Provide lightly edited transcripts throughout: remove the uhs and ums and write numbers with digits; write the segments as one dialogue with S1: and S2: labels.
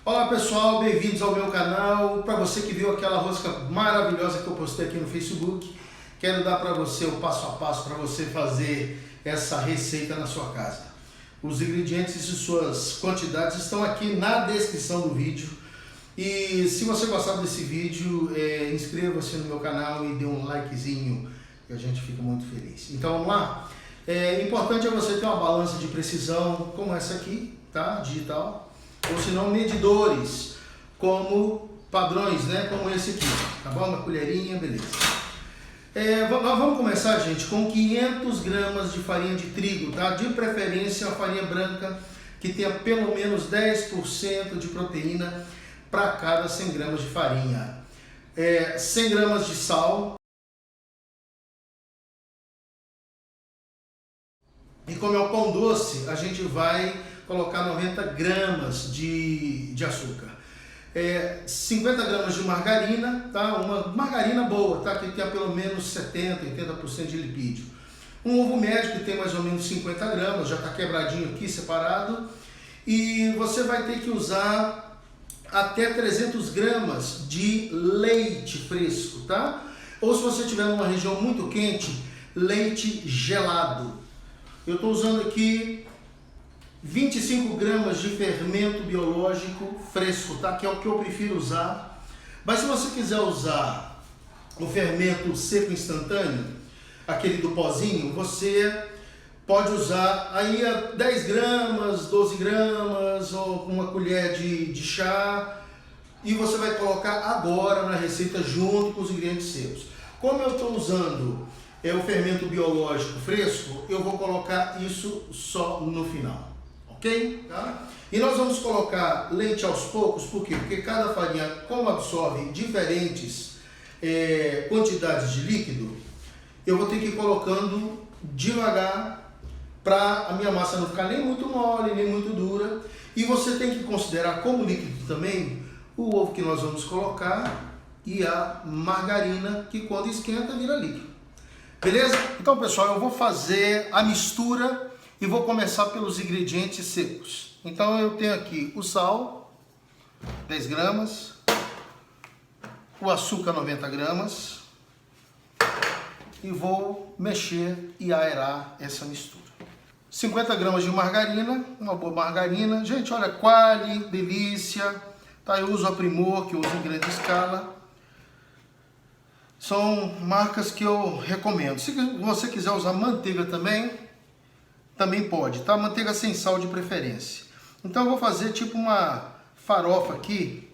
S1: Olá pessoal, bem-vindos ao meu canal. Para você que viu aquela rosca maravilhosa que eu postei aqui no Facebook, quero dar para você o passo a passo para você fazer essa receita na sua casa. Os ingredientes e suas quantidades estão aqui na descrição do vídeo. E se você gostar desse vídeo, inscreva-se no meu canal e dê um likezinho, que a gente fica muito feliz. Então vamos lá? Importante é você ter uma balança de precisão como essa aqui, tá? Digital. Ou se não, medidores, como padrões, né? Como esse aqui, tá bom? Uma colherinha, beleza. Vamos começar, gente, com 500 gramas de farinha de trigo, tá? De preferência, uma farinha branca que tenha pelo menos 10% de proteína para cada 100 gramas de farinha. 100 gramas de sal. E como é o pão doce, a gente vai colocar 90 gramas de açúcar. 50 gramas de margarina, tá? Uma margarina boa, tá? Que tenha pelo menos 70, 80% de lipídio. Um ovo médio que tem mais ou menos 50 gramas, já está quebradinho aqui, separado. E você vai ter que usar até 300 gramas de leite fresco, tá? Ou se você estiver numa região muito quente, leite gelado. Eu estou usando aqui 25 gramas de fermento biológico fresco, tá? Que é o que eu prefiro usar. Mas se você quiser usar o fermento seco instantâneo, aquele do pozinho, você pode usar aí 10 gramas, 12 gramas ou uma colher de chá. E você vai colocar agora na receita junto com os ingredientes secos. Como eu estou usando o fermento biológico fresco, eu vou colocar isso só no final. Ok? Tá? E nós vamos colocar leite aos poucos, por quê? Porque cada farinha, como absorve diferentes quantidades de líquido, eu vou ter que ir colocando devagar para a minha massa não ficar nem muito mole, nem muito dura. E você tem que considerar como líquido também o ovo que nós vamos colocar e a margarina, que quando esquenta vira líquido. Beleza? Então, pessoal, eu vou fazer a mistura e vou começar pelos ingredientes secos. Então eu tenho aqui o sal, 10 gramas, o açúcar, 90 gramas, e vou mexer e aerar essa mistura. 50 gramas de margarina, uma boa margarina. Gente, olha, Qualy, delícia, tá? Eu uso a Primor, que eu uso em grande escala. São marcas que eu recomendo. Se você quiser usar manteiga também pode, tá? Manteiga sem sal de preferência. Então eu vou fazer tipo uma farofa aqui.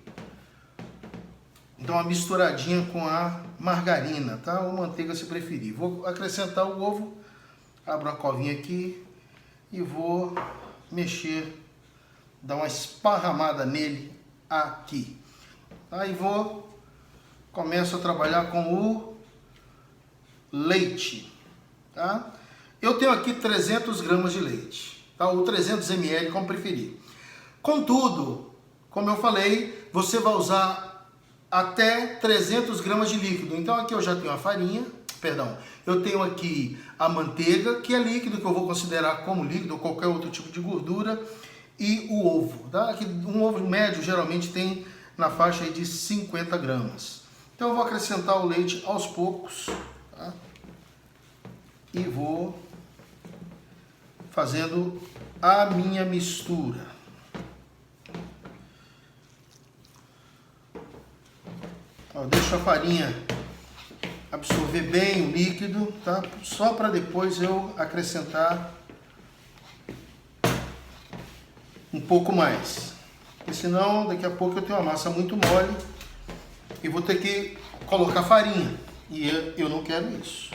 S1: Então uma misturadinha com a margarina, tá? Ou manteiga se preferir. Vou acrescentar o ovo, abro uma covinha aqui e vou mexer, dar uma esparramada nele aqui. Aí começo a trabalhar com o leite, tá? Eu tenho aqui 300 gramas de leite, tá? Ou 300 ml, como preferir. Contudo, como eu falei, você vai usar até 300 gramas de líquido. Então aqui eu já tenho a farinha, eu tenho aqui a manteiga, que é líquido, que eu vou considerar como líquido, ou qualquer outro tipo de gordura, e o ovo, tá? Aqui, um ovo médio geralmente tem na faixa aí de 50 gramas. Então eu vou acrescentar o leite aos poucos, tá? E vou fazendo a minha mistura. Ó, deixo a farinha absorver bem o líquido, tá? Só para depois eu acrescentar um pouco mais. Porque senão daqui a pouco eu tenho uma massa muito mole e vou ter que colocar farinha. E eu não quero isso.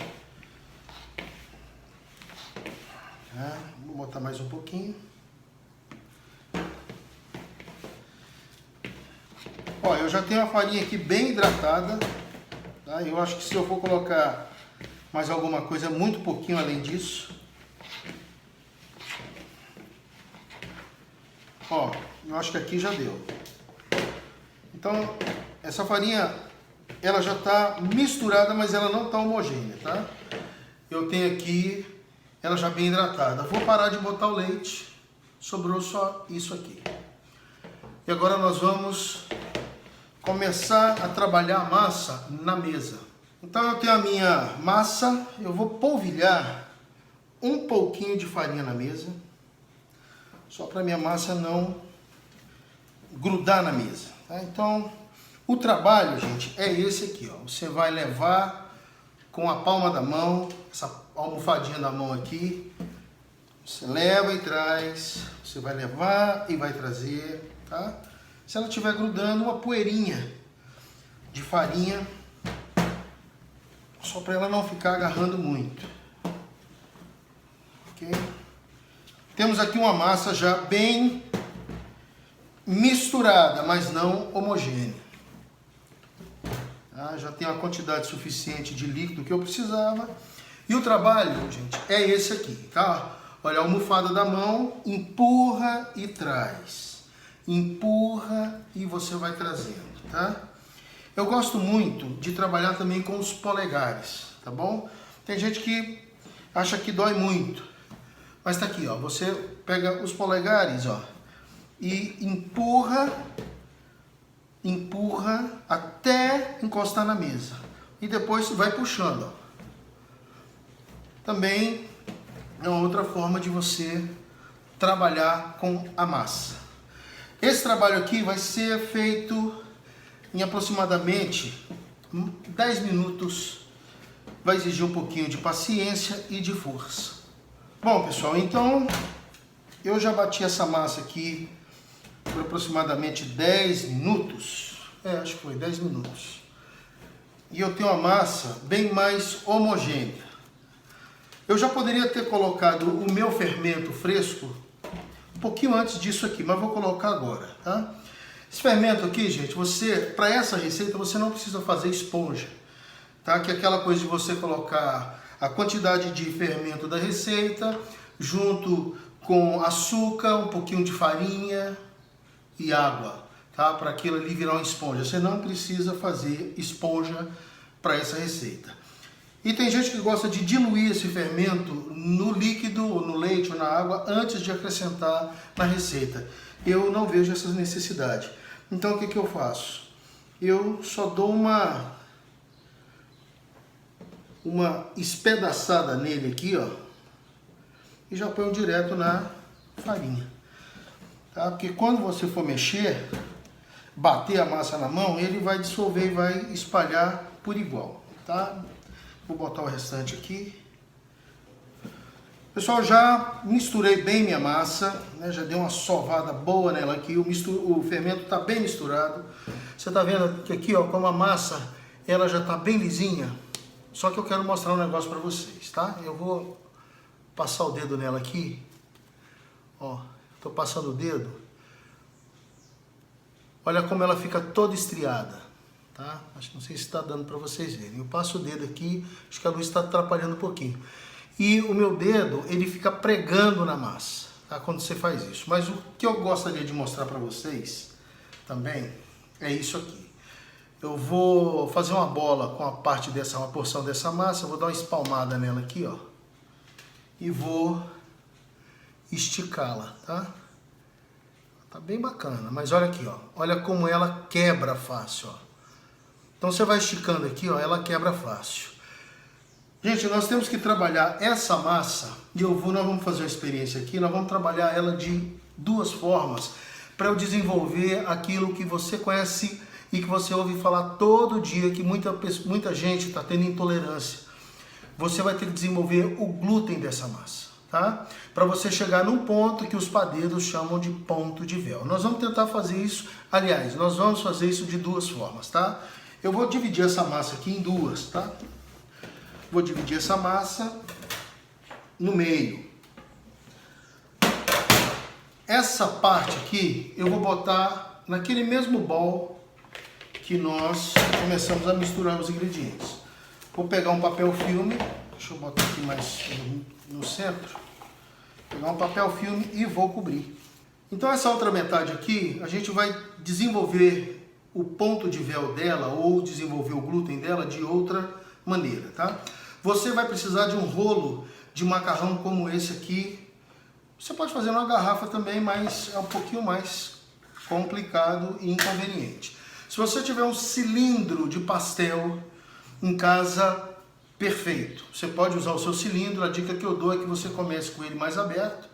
S1: Vou botar mais um pouquinho. Ó, eu já tenho a farinha aqui bem hidratada, tá? Eu acho que se eu for colocar mais alguma coisa, muito pouquinho além disso. Ó, eu acho que aqui já deu. Então, essa farinha, ela já está misturada, mas ela não está homogênea, tá? Eu tenho aqui ela já bem hidratada. Vou parar de botar o leite, sobrou só isso aqui. E agora nós vamos começar a trabalhar a massa na mesa. Então eu tenho a minha massa, eu vou polvilhar um pouquinho de farinha na mesa, só para minha massa não grudar na mesa, tá? Então o trabalho, gente, é esse aqui, ó. Você vai levar com a palma da mão, essa almofadinha da mão aqui, você leva e traz, você vai levar e vai trazer, tá? Se ela estiver grudando, uma poeirinha de farinha, só para ela não ficar agarrando muito. Ok? Temos aqui uma massa já bem misturada, mas não homogênea. Tá? Já tem uma quantidade suficiente de líquido que eu precisava. E o trabalho, gente, é esse aqui, tá? Olha, a almofada da mão, empurra e traz. Empurra e você vai trazendo, tá? Eu gosto muito de trabalhar também com os polegares, tá bom? Tem gente que acha que dói muito, mas tá aqui, ó. Você pega os polegares, ó, e empurra até encostar na mesa. E depois vai puxando, ó. Também é uma outra forma de você trabalhar com a massa. Esse trabalho aqui vai ser feito em aproximadamente 10 minutos. Vai exigir um pouquinho de paciência e de força. Bom, pessoal, então eu já bati essa massa aqui por aproximadamente 10 minutos. Acho que foi 10 minutos. E eu tenho uma massa bem mais homogênea. Eu já poderia ter colocado o meu fermento fresco um pouquinho antes disso aqui, mas vou colocar agora, tá? Esse fermento aqui, gente, para essa receita, você não precisa fazer esponja, tá? Que é aquela coisa de você colocar a quantidade de fermento da receita, junto com açúcar, um pouquinho de farinha e água, tá? Para aquilo ali virar uma esponja. Você não precisa fazer esponja para essa receita. E tem gente que gosta de diluir esse fermento no líquido, ou no leite, ou na água, antes de acrescentar na receita. Eu não vejo essa necessidade. Então o que eu faço? Eu só dou uma espedaçada nele aqui, ó, e já ponho direto na farinha. Tá? Porque quando você for mexer, bater a massa na mão, ele vai dissolver e vai espalhar por igual, tá? Vou botar o restante aqui. Pessoal, já misturei bem minha massa, né? Já dei uma sovada boa nela aqui. O fermento está bem misturado. Você está vendo que aqui, ó, como a massa ela já está bem lisinha. Só que eu quero mostrar um negócio para vocês, tá? Eu vou passar o dedo nela aqui. Ó, estou passando o dedo. Olha como ela fica toda estriada, tá? Acho que não sei se está dando para vocês verem. Eu passo o dedo aqui, acho que a luz está atrapalhando um pouquinho. E o meu dedo, ele fica pregando na massa, tá? Quando você faz isso. Mas o que eu gostaria de mostrar para vocês também é isso aqui. Eu vou fazer uma bola com uma porção dessa massa, vou dar uma espalmada nela aqui, ó. E vou esticá-la, tá? Tá bem bacana, mas olha aqui, ó. Olha como ela quebra fácil, ó. Então você vai esticando aqui, ó, ela quebra fácil. Gente, nós temos que trabalhar essa massa, e nós vamos fazer uma experiência aqui, nós vamos trabalhar ela de duas formas, para eu desenvolver aquilo que você conhece e que você ouve falar todo dia, que muita gente está tendo intolerância. Você vai ter que desenvolver o glúten dessa massa, tá? Para você chegar num ponto que os padeiros chamam de ponto de véu. Nós vamos tentar fazer isso, aliás, nós vamos fazer isso de duas formas, tá? Eu vou dividir essa massa aqui em duas, tá? Vou dividir essa massa no meio. Essa parte aqui eu vou botar naquele mesmo bowl que nós começamos a misturar os ingredientes. Vou pegar um papel filme, deixa eu botar aqui mais no centro. Pegar um papel filme e vou cobrir. Então essa outra metade aqui, a gente vai desenvolver o ponto de véu dela ou desenvolver o glúten dela de outra maneira, tá? Você vai precisar de um rolo de macarrão como esse aqui. Você pode fazer numa garrafa também, mas é um pouquinho mais complicado e inconveniente. Se você tiver um cilindro de pastel em casa, perfeito. Você pode usar o seu cilindro, a dica que eu dou é que você comece com ele mais aberto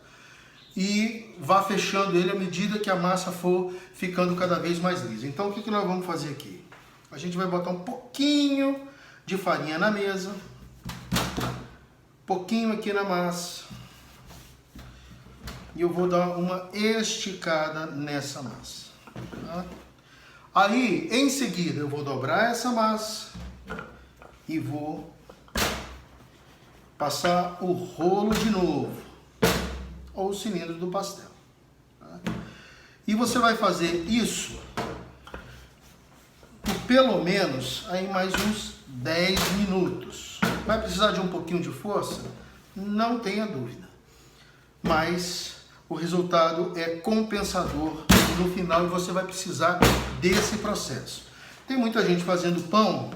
S1: e vá fechando ele à medida que a massa for ficando cada vez mais lisa. Então o que nós vamos fazer aqui? A gente vai botar um pouquinho de farinha na mesa, pouquinho aqui na massa, e eu vou dar uma esticada nessa massa. Tá? Aí, em seguida, eu vou dobrar essa massa e vou passar o rolo de novo, ou o cilindro do pastel. Tá? E você vai fazer isso por pelo menos aí mais uns 10 minutos. Vai precisar de um pouquinho de força? Não tenha dúvida. Mas o resultado é compensador no final e você vai precisar desse processo. Tem muita gente fazendo pão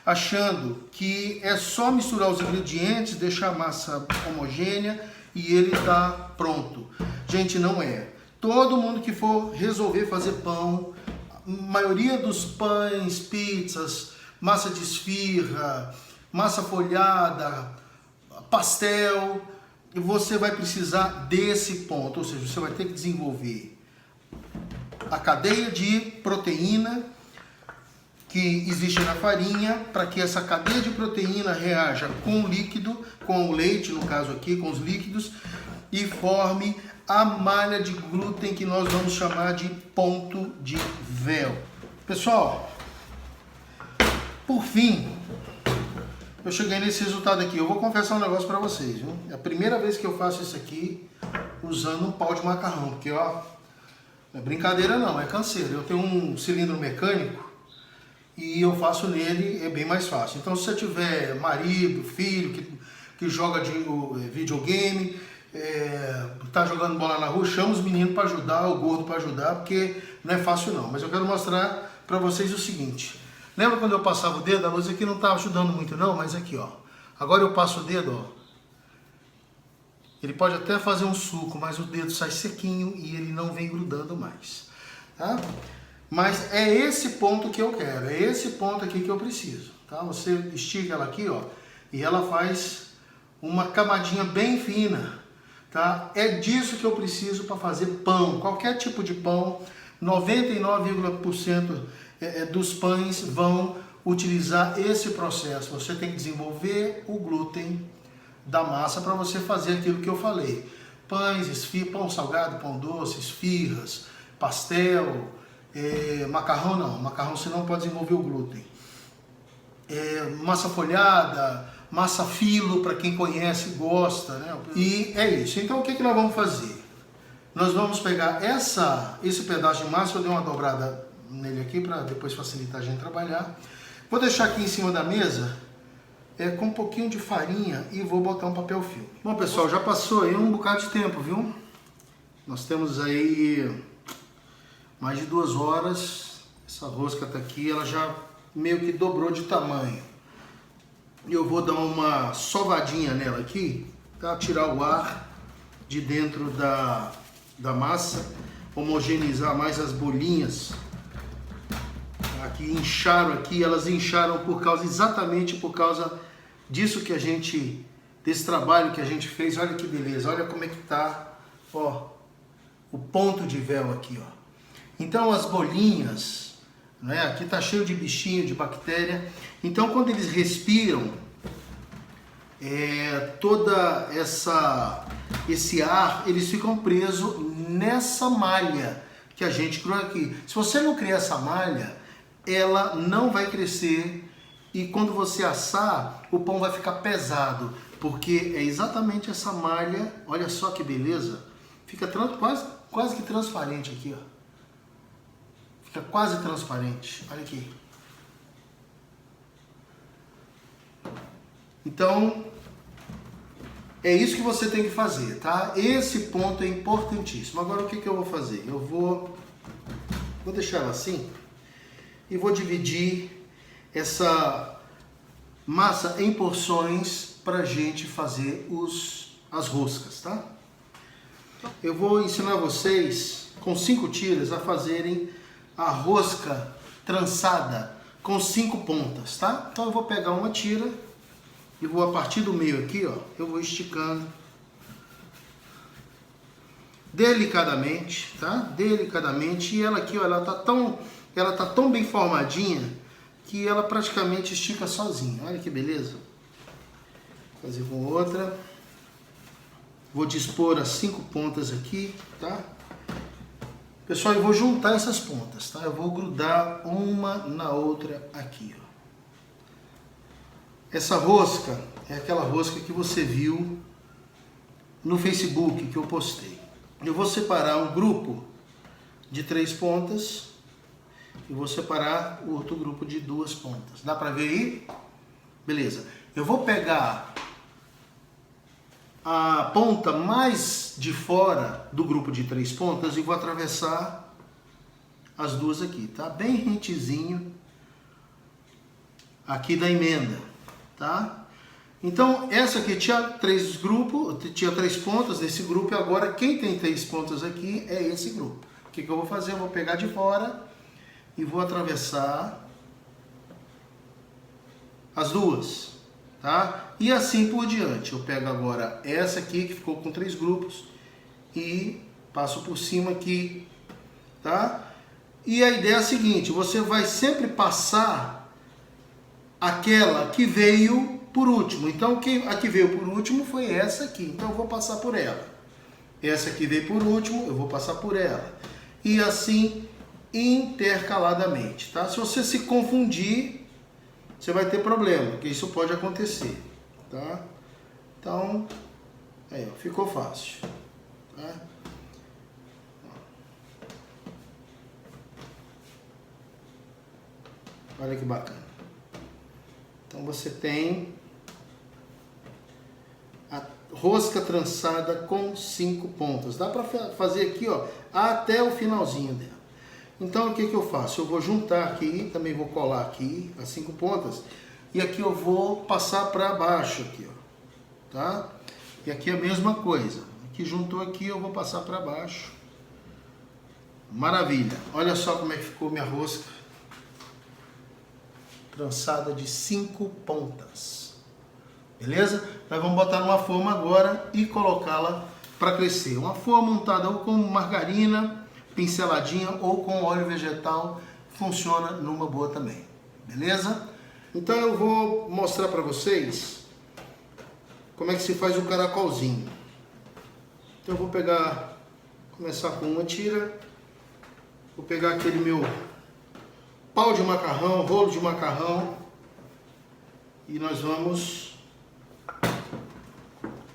S1: achando que é só misturar os ingredientes, deixar a massa homogênea e ele está pronto. Gente, não é. Todo mundo que for resolver fazer pão, a maioria dos pães, pizzas, massa de esfirra, massa folhada, pastel, você vai precisar desse ponto, ou seja, você vai ter que desenvolver a cadeia de proteína que existe na farinha, para que essa cadeia de proteína reaja com o líquido, com o leite, no caso aqui, com os líquidos, e forme a malha de glúten que nós vamos chamar de ponto de véu. Pessoal, por fim, eu cheguei nesse resultado aqui. Eu vou confessar um negócio para vocês, viu? É a primeira vez que eu faço isso aqui usando um pau de macarrão, porque ó, não é brincadeira não, é canseiro. Eu tenho um cilindro mecânico e eu faço nele, é bem mais fácil. Então se você tiver marido, filho que joga de videogame, tá jogando bola na rua, chama os meninos para ajudar, o gordo para ajudar, porque não é fácil não. Mas eu quero mostrar para vocês o seguinte. Lembra quando eu passava o dedo? A luz aqui não estava ajudando muito não, mas aqui ó. Agora eu passo o dedo, ó. Ele pode até fazer um suco, mas o dedo sai sequinho e ele não vem grudando mais. Tá? Mas é esse ponto que eu quero, é esse ponto aqui que eu preciso. Tá? Você estica ela aqui, ó, e ela faz uma camadinha bem fina. Tá? É disso que eu preciso para fazer pão. Qualquer tipo de pão, 99,% dos pães vão utilizar esse processo. Você tem que desenvolver o glúten da massa para você fazer aquilo que eu falei. Pães, esfirra, pão salgado, pão doce, esfirras, pastel, macarrão não. Macarrão você não pode desenvolver o glúten. Massa folhada, massa filo, para quem conhece e gosta, né? E é isso. Então o que nós vamos fazer? Nós vamos pegar esse pedaço de massa, eu dei uma dobrada nele aqui para depois facilitar a gente trabalhar. Vou deixar aqui em cima da mesa com um pouquinho de farinha e vou botar um papel filme. Bom pessoal, já passou aí um bocado de tempo, viu? Nós temos aí mais de 2 horas. Essa rosca tá aqui, ela já meio que dobrou de tamanho. E eu vou dar uma sovadinha nela aqui, tá? Tirar o ar de dentro da massa, homogeneizar mais as bolinhas. Aqui incharam aqui, elas incharam exatamente por causa disso que desse trabalho que a gente fez. Olha que beleza, olha como é que tá, ó, o ponto de véu aqui, ó. Então as bolinhas, né, aqui tá cheio de bichinho, de bactéria. Então quando eles respiram, toda esse ar, eles ficam presos nessa malha que a gente criou aqui. Se você não criar essa malha, ela não vai crescer e quando você assar, o pão vai ficar pesado, porque é exatamente essa malha. Olha só que beleza, fica quase que transparente aqui, ó. Fica quase transparente, olha aqui. Então, é isso que você tem que fazer, tá? Esse ponto é importantíssimo. Agora, o que eu vou fazer? Eu vou deixar ela assim e vou dividir essa massa em porções para a gente fazer as roscas, tá? Eu vou ensinar vocês com 5 tiras a fazerem a rosca trançada com 5 pontas, tá? Então eu vou pegar uma tira e vou a partir do meio aqui, ó, eu vou esticando delicadamente, tá? Delicadamente, e ela aqui, ó, ela tá tão bem formadinha que ela praticamente estica sozinha. Olha que beleza. Vou fazer com outra. Vou dispor as 5 pontas aqui, tá? Pessoal, eu vou juntar essas pontas, tá? Eu vou grudar uma na outra aqui, ó. Essa rosca é aquela rosca que você viu no Facebook que eu postei. Eu vou separar um grupo de 3 pontas e vou separar o outro grupo de 2 pontas. Dá pra ver aí? Beleza. Eu vou pegar a ponta mais de fora do grupo de 3 pontas e vou atravessar as duas aqui, tá? Bem rentezinho aqui da emenda, tá? Então, essa aqui tinha 3 grupos, tinha 3 pontas nesse grupo, e agora quem tem 3 pontas aqui é esse grupo. O que eu vou fazer? Eu vou pegar de fora e vou atravessar as duas, tá? E assim por diante. Eu pego agora essa aqui, que ficou com 3 grupos, e passo por cima aqui, tá? E a ideia é a seguinte, você vai sempre passar aquela que veio por último. Então, a que veio por último foi essa aqui. Então, eu vou passar por ela. Essa que veio por último, eu vou passar por ela. E assim, intercaladamente, tá? Se você se confundir, você vai ter problema, porque isso pode acontecer, tá? Então, aí, ó, ficou fácil, tá? Olha que bacana. Então você tem a rosca trançada com 5 pontas. Dá para fazer aqui, ó, até o finalzinho dela. Então o que eu faço? Eu vou juntar aqui, também vou colar aqui as 5 pontas. E aqui eu vou passar para baixo aqui, ó, tá? E aqui a mesma coisa. Aqui juntou aqui, eu vou passar para baixo. Maravilha. Olha só como é que ficou minha rosca trançada de 5 pontas. Beleza? Nós vamos botar numa forma agora e colocá-la para crescer. Uma forma untada ou com margarina, pinceladinha, ou com óleo vegetal, funciona numa boa também. Beleza? Então eu vou mostrar para vocês como é que se faz o caracolzinho. Então eu vou começar com uma tira, vou pegar aquele meu pau de macarrão, rolo de macarrão, e nós vamos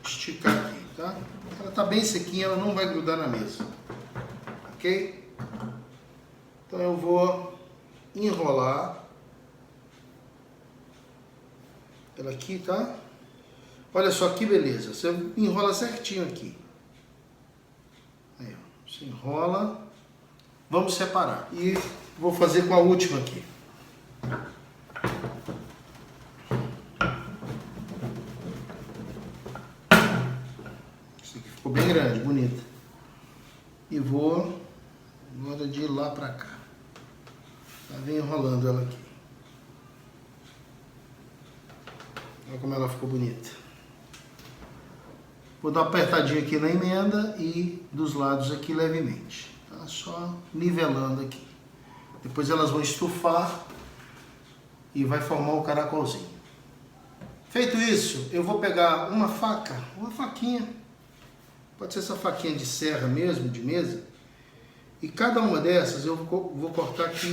S1: esticar aqui, tá? Ela tá bem sequinha, ela não vai grudar na mesa, ok? Então eu vou enrolar ela aqui, tá? Olha só que beleza, você enrola certinho aqui. Aí, ó, você enrola, vamos separar. E vou fazer com a última aqui. Essa aqui ficou bem grande, bonita. E vou agora de lá pra cá. Tá, vem enrolando ela aqui. Olha como ela ficou bonita. Vou dar uma apertadinha aqui na emenda e dos lados aqui levemente. Tá? Só nivelando aqui. Depois elas vão estufar e vai formar o caracolzinho. Feito isso, eu vou pegar uma faca, uma faquinha. Pode ser essa faquinha de serra mesmo, de mesa. E cada uma dessas eu vou cortar aqui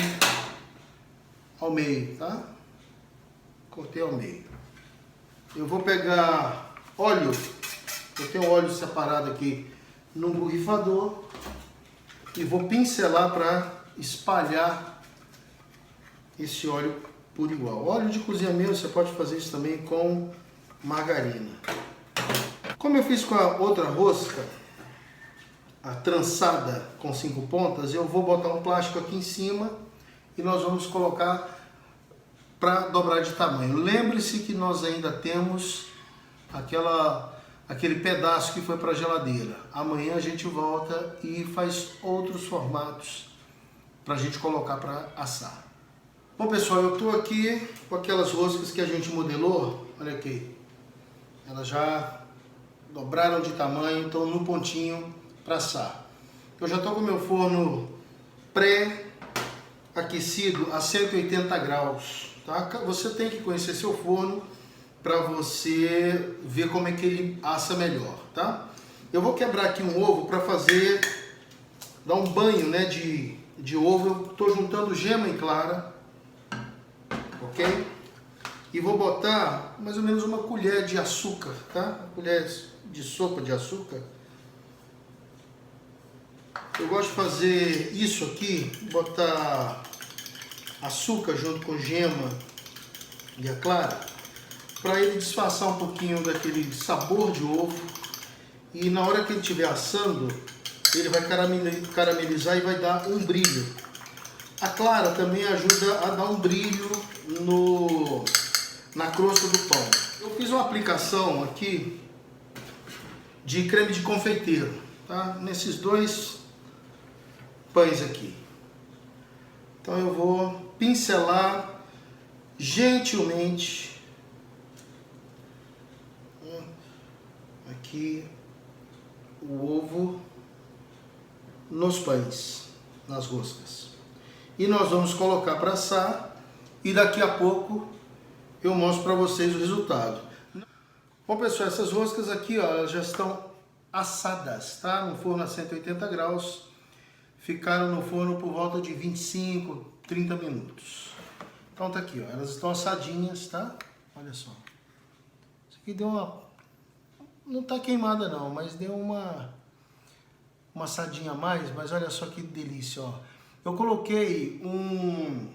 S1: ao meio, tá? Cortei ao meio. Eu vou pegar óleo. Eu tenho óleo separado aqui num borrifador. E vou pincelar para espalhar esse óleo por igual. Óleo de cozinha mesmo, você pode fazer isso também com margarina. Como eu fiz com a outra rosca, a trançada com 5 pontas, eu vou botar um plástico aqui em cima e nós vamos colocar para dobrar de tamanho. Lembre-se que nós ainda temos aquele pedaço que foi para a geladeira. Amanhã a gente volta e faz outros formatos para a gente colocar para assar. Bom pessoal, eu estou aqui com aquelas roscas que a gente modelou, olha aqui, elas já dobraram de tamanho, estão no pontinho para assar. Eu já estou com o meu forno pré-aquecido a 180 graus, tá? Você tem que conhecer seu forno para você ver como é que ele assa melhor, tá? Eu vou quebrar aqui um ovo para fazer, dar um banho, né, de ovo. Eu estou juntando gema e clara, ok? E vou botar mais ou menos uma colher de açúcar, tá? Uma colher de sopa de açúcar. Eu gosto de fazer isso aqui, botar açúcar junto com gema e a clara, para ele disfarçar um pouquinho daquele sabor de ovo, e na hora que ele estiver assando, ele vai caramelizar e vai dar um brilho. A clara também ajuda a dar um brilho na crosta do pão. Eu fiz uma aplicação aqui de creme de confeiteiro, tá? Nesses dois pães aqui. Então eu vou pincelar gentilmente aqui o ovo nos pães, nas roscas. E nós vamos colocar para assar e daqui a pouco eu mostro para vocês o resultado. Bom pessoal, essas roscas aqui, ó, elas já estão assadas, tá? No forno a 180 graus. Ficaram no forno por volta de 25, 30 minutos. Então tá aqui, ó, elas estão assadinhas, tá? Olha só. Isso aqui deu uma... não tá queimada não, mas deu uma assadinha a mais, mas olha só que delícia, ó. Eu coloquei um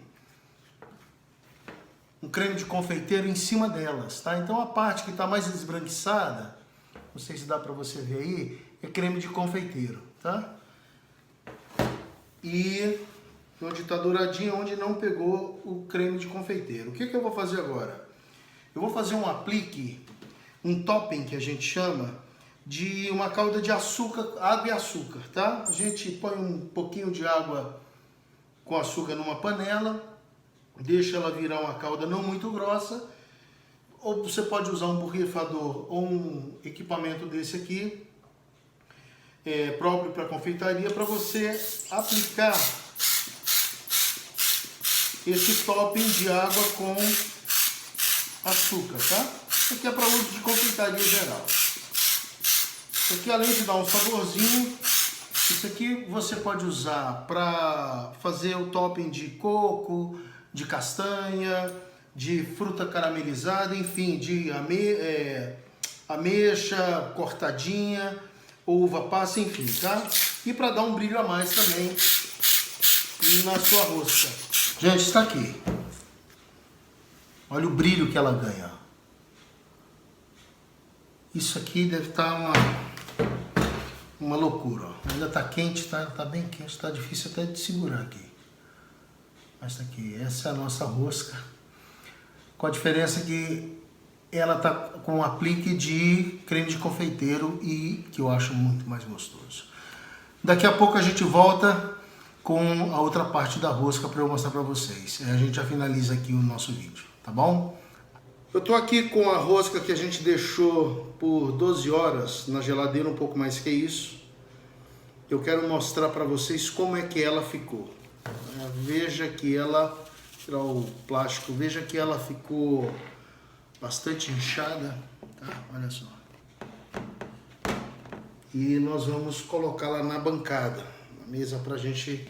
S1: creme de confeiteiro em cima delas, tá? Então a parte que tá mais esbranquiçada, não sei se dá pra você ver aí, é creme de confeiteiro, tá? E onde está douradinho, onde não pegou o creme de confeiteiro. O que eu vou fazer agora? Eu vou fazer um aplique, um topping que a gente chama, de uma calda de açúcar, água e açúcar, tá? A gente põe um pouquinho de água com açúcar numa panela, deixa ela virar uma calda não muito grossa, ou você pode usar um borrifador ou um equipamento desse aqui, próprio para confeitaria, para você aplicar esse topping de água com açúcar, tá? Isso aqui é para uso de confeitaria geral. Isso aqui, além de dar um saborzinho, isso aqui você pode usar para fazer o topping de coco, de castanha, de fruta caramelizada, enfim, de ameixa cortadinha, uva passa, enfim, tá? E para dar um brilho a mais também na sua rosca. Gente, está aqui. Olha o brilho que ela ganha. Isso aqui deve estar uma loucura, ó. Ainda está quente, tá bem quente, está difícil até de segurar aqui. Mas tá aqui, essa é a nossa rosca. Com a diferença que ela tá com um aplique de creme de confeiteiro e que eu acho muito mais gostoso. Daqui a pouco a gente volta com a outra parte da rosca para eu mostrar para vocês. A gente já finaliza aqui o nosso vídeo, tá bom? Eu tô aqui com a rosca que a gente deixou por 12 horas na geladeira, um pouco mais que isso. Eu quero mostrar para vocês como é que ela ficou. Veja que ela, tirar o plástico, veja que ela ficou bastante inchada, tá? Olha só. E nós vamos colocá-la na bancada, na mesa, pra gente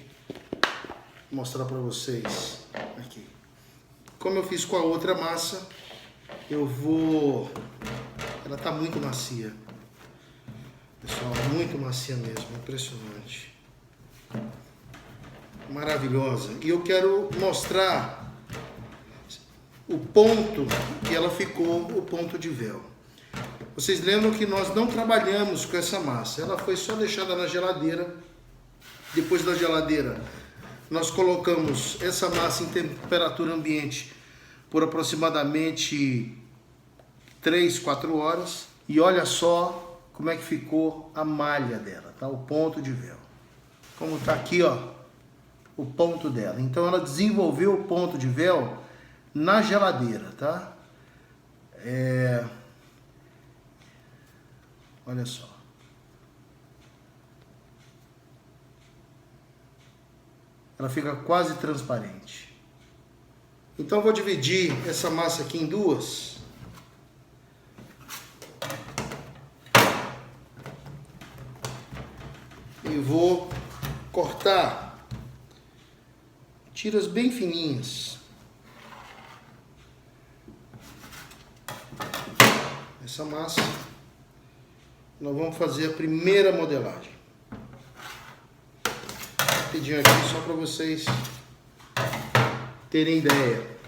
S1: mostrar pra vocês aqui. Como eu fiz com a outra massa, ela tá muito macia. Pessoal, muito macia mesmo, impressionante. Maravilhosa. E eu quero mostrar o ponto que ela ficou, o ponto de véu. Vocês lembram que nós não trabalhamos com essa massa, ela foi só deixada na geladeira. Depois da geladeira, nós colocamos essa massa em temperatura ambiente por aproximadamente 3, 4 horas. E olha só como é que ficou a malha dela, tá? O ponto de véu. Como tá aqui, ó, o ponto dela. Então ela desenvolveu o ponto de véu na geladeira, tá? Olha só. Ela fica quase transparente. Então eu vou dividir essa massa aqui em duas. E vou cortar tiras bem fininhas. Essa massa, nós vamos fazer a primeira modelagem. Rapidinho aqui só para vocês terem ideia.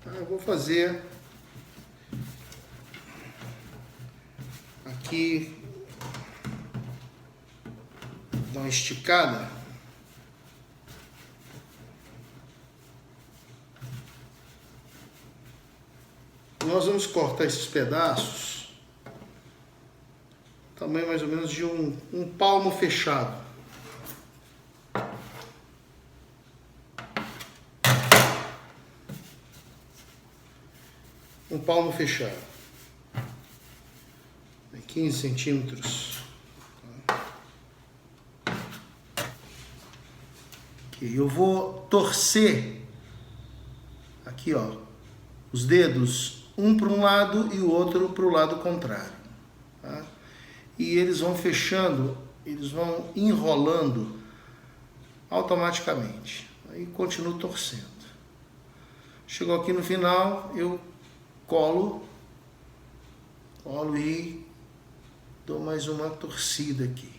S1: Eu vou fazer aqui, dar uma esticada. Nós vamos cortar esses pedaços, tamanho mais ou menos de um palmo fechado. Um palmo fechado. 15 centímetros. Aqui, eu vou torcer aqui, ó, os dedos, um para um lado e o outro para o lado contrário, tá? E eles vão fechando, eles vão enrolando automaticamente. Aí continuo torcendo. Chegou aqui no final, eu colo e dou mais uma torcida aqui.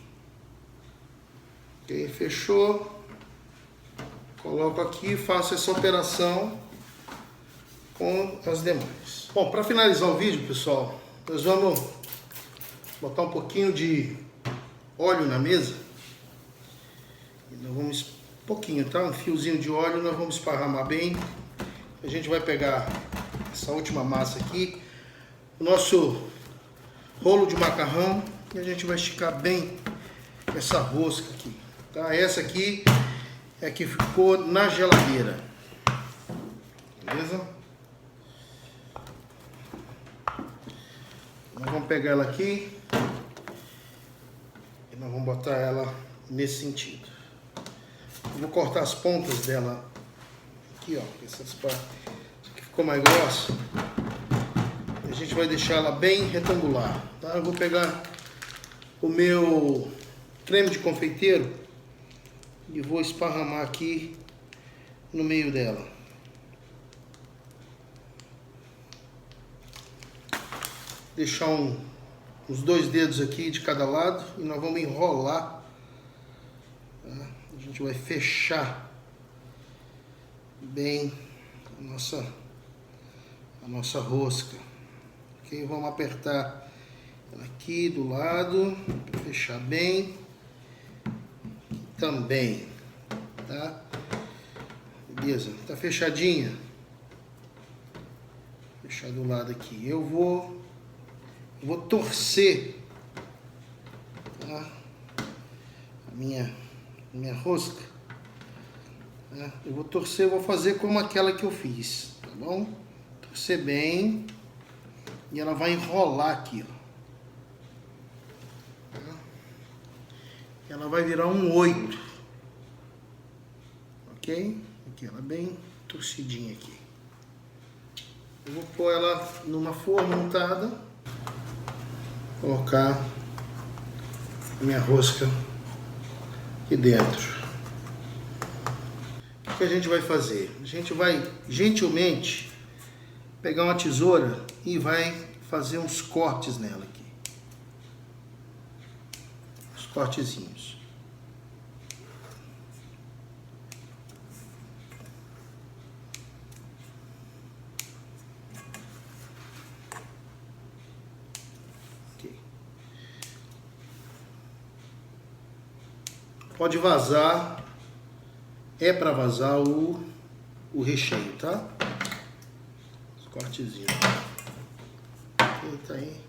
S1: Ok, fechou. Coloco aqui e faço essa operação com as demais. Bom, para finalizar o vídeo, pessoal, nós vamos botar um pouquinho de óleo na mesa. E nós vamos, um pouquinho, tá? Um fiozinho de óleo, nós vamos esparramar bem. A gente vai pegar essa última massa aqui, o nosso rolo de macarrão, e a gente vai esticar bem essa rosca aqui, tá? Essa aqui é a que ficou na geladeira, beleza? Nós vamos pegar ela aqui e nós vamos botar ela nesse sentido. Eu vou cortar as pontas dela aqui, ó, essas partes que ficou mais grossa. A gente vai deixar ela bem retangular, tá? Eu vou pegar o meu creme de confeiteiro e vou esparramar aqui no meio dela. Deixar uns 2 dedos aqui de cada lado e nós vamos enrolar, tá? A gente vai fechar bem a nossa rosca. Ok? Vamos apertar ela aqui do lado, fechar bem, também, tá? Beleza? Tá fechadinha? Fechar do lado aqui. Eu vou torcer, tá? A minha rosca, tá? Eu vou torcer, vou fazer como aquela que eu fiz, tá bom? Torcer bem e ela vai enrolar aqui, ó. Tá? Ela vai virar um 8, ok? Aqui ela bem torcidinha aqui. Eu vou pôr ela numa forma untada, colocar a minha rosca aqui dentro. O que a gente vai fazer? A gente vai gentilmente pegar uma tesoura e vai fazer uns cortes nela aqui. Uns cortezinhos. Pode vazar, é para vazar o recheio, tá? Os cortezinhos. Aqui tá aí.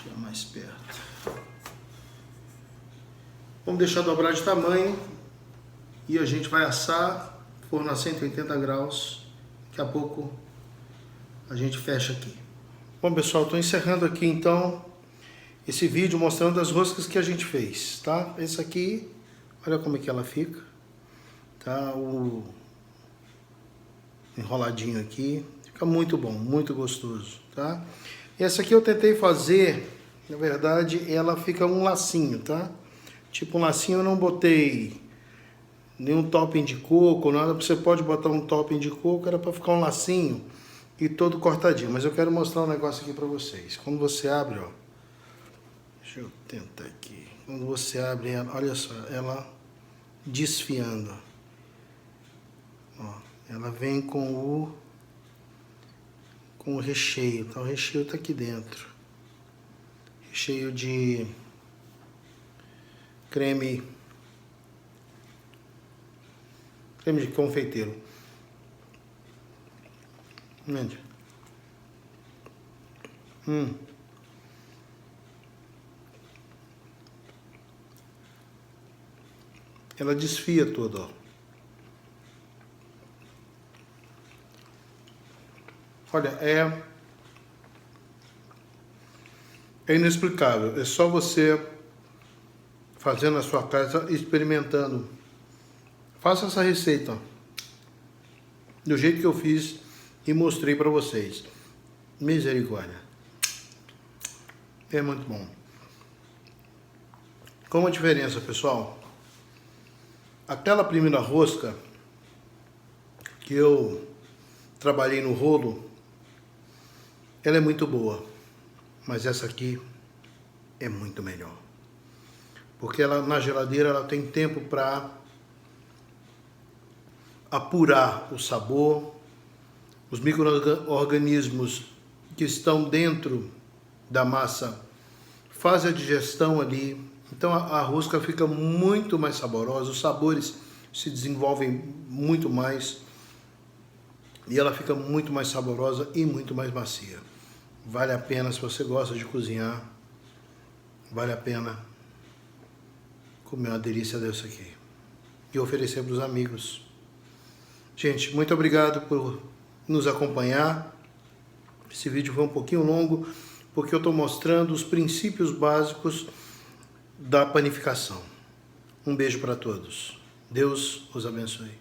S1: Deixa mais perto. Vamos deixar dobrar de tamanho e a gente vai assar, forno a 180 graus. Daqui a pouco a gente fecha aqui. Bom, pessoal, estou encerrando aqui então esse vídeo mostrando as roscas que a gente fez, tá? Esse aqui, olha como é que ela fica, tá? O enroladinho aqui, fica muito bom, muito gostoso, tá? Essa aqui eu tentei fazer, na verdade, ela fica um lacinho, tá? Tipo um lacinho, eu não botei nenhum topping de coco, nada. Você pode botar um topping de coco, era para ficar um lacinho e todo cortadinho. Mas eu quero mostrar um negócio aqui para vocês. Quando você abre, ó, deixa eu tentar aqui. Quando você abre ela, olha só, ela desfiando. Ó, ela vem com o recheio, tá? O recheio tá aqui dentro. Recheio de creme de confeiteiro. Gente. Ela desfia toda, ó. Olha, é inexplicável. É só você fazendo na sua casa, experimentando. Faça essa receita do jeito que eu fiz e mostrei para vocês. Misericórdia. É muito bom. Qual a diferença, pessoal? Aquela primeira rosca que eu trabalhei no rolo, ela é muito boa, mas essa aqui é muito melhor. Porque ela na geladeira ela tem tempo para apurar o sabor, os micro-organismos que estão dentro da massa fazem a digestão ali. Então a rosca fica muito mais saborosa, os sabores se desenvolvem muito mais e ela fica muito mais saborosa e muito mais macia. Vale a pena, se você gosta de cozinhar, vale a pena comer uma delícia dessa aqui e oferecer para os amigos. Gente, muito obrigado por nos acompanhar. Esse vídeo foi um pouquinho longo, porque eu estou mostrando os princípios básicos da panificação. Um beijo para todos. Deus os abençoe.